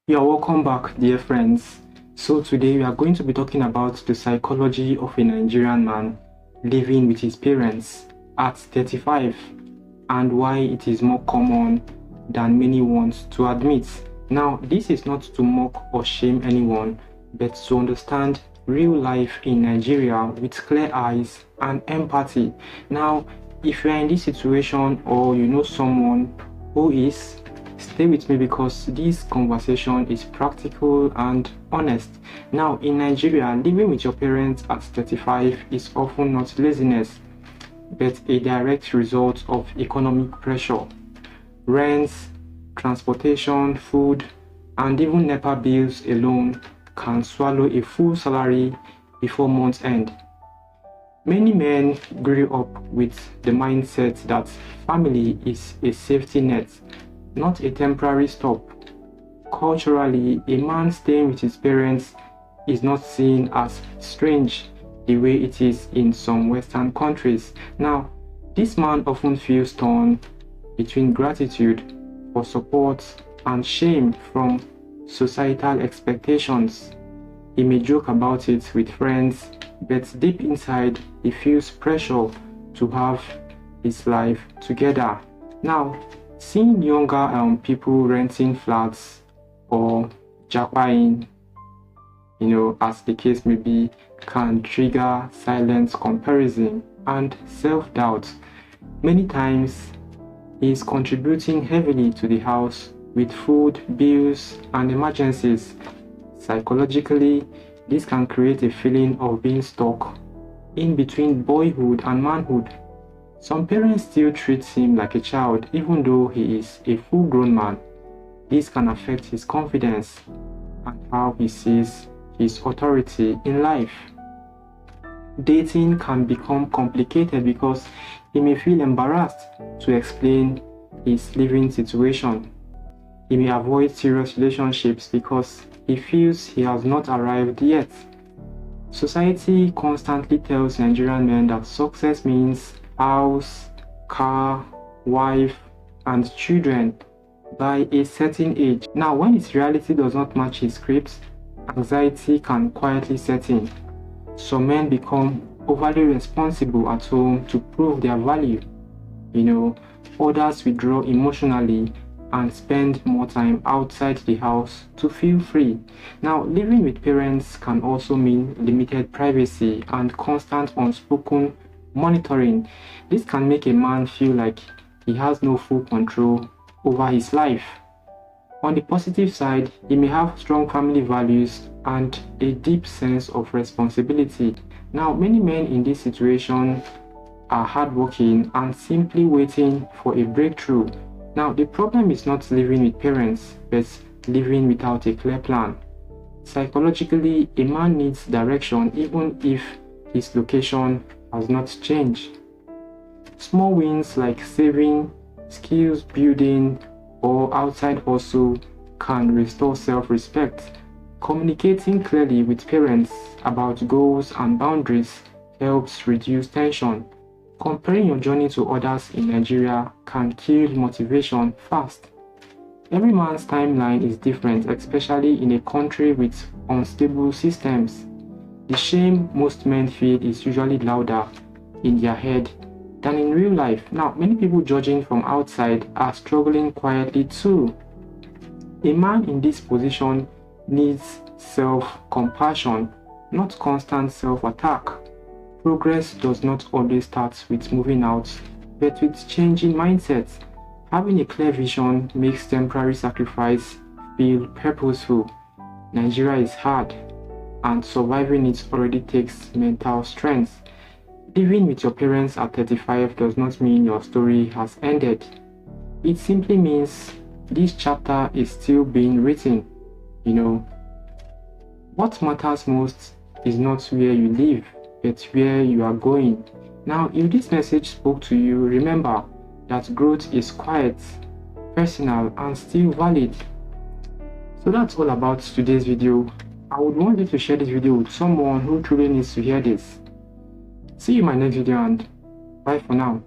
You're welcome back, dear friends. So today we are going to be talking about the psychology of a Nigerian man living with his parents at 35 and why it is more common than many want to admit. Now, this is not to mock or shame anyone, but to understand real life in Nigeria with clear eyes and empathy. Now, if you are in this situation or you know someone who is, stay with me because this conversation is practical and honest. Now, in Nigeria, living with your parents at 35 is often not laziness, but a direct result of economic pressure. Rents, transportation, food, and even NEPA bills alone can swallow a full salary before month's end. Many men grew up with the mindset that family is a safety net, not a temporary stop. Culturally, a man staying with his parents is not seen as strange the way it is in some Western countries. Now, this man often feels torn between gratitude for support and shame from societal expectations. He may joke about it with friends, but deep inside, he feels pressure to have his life together. Now, seeing younger people renting flats or jackpotting, as the case may be, can trigger silent comparison and self-doubt. Many times, he is contributing heavily to the house with food, bills, and emergencies. Psychologically, this can create a feeling of being stuck in between boyhood and manhood. Some parents still treat him like a child even though he is a full-grown man. This can affect his confidence and how he sees his authority in life. Dating can become complicated because he may feel embarrassed to explain his living situation. He may avoid serious relationships because he feels he has not arrived yet. Society constantly tells Nigerian men that success means house, car, wife, and children by a certain age. Now, when his reality does not match his script, anxiety can quietly set in. Some men become overly responsible at home to prove their value. Others withdraw emotionally and spend more time outside the house to feel free. Now, living with parents can also mean limited privacy and constant unspoken monitoring. This can make a man feel like he has no full control over his life. On the positive side, he may have strong family values and a deep sense of responsibility. Now, many men in this situation are hardworking and simply waiting for a breakthrough. Now, the problem is not living with parents, but living without a clear plan. Psychologically, a man needs direction even if his location has not changed. Small wins like saving, skills building, or outside hustle can restore self-respect. Communicating clearly with parents about goals and boundaries helps reduce tension. Comparing your journey to others in Nigeria can kill motivation fast. Every man's timeline is different, especially in a country with unstable systems. The shame most men feel is usually louder in their head than in real life. Now, many people judging from outside are struggling quietly too. A man in this position needs self-compassion, not constant self-attack. Progress does not always start with moving out, but with changing mindsets. Having a clear vision makes temporary sacrifice feel purposeful. Nigeria is hard, and surviving it already takes mental strength. Living with your parents at 35 does not mean your story has ended. It simply means this chapter is still being written. What matters most is not where you live, but where you are going. Now, if this message spoke to you, remember that growth is quiet, personal, and still valid. So that's all about today's video. I would want you to share this video with someone who truly needs to hear this. See you in my next video and bye for now.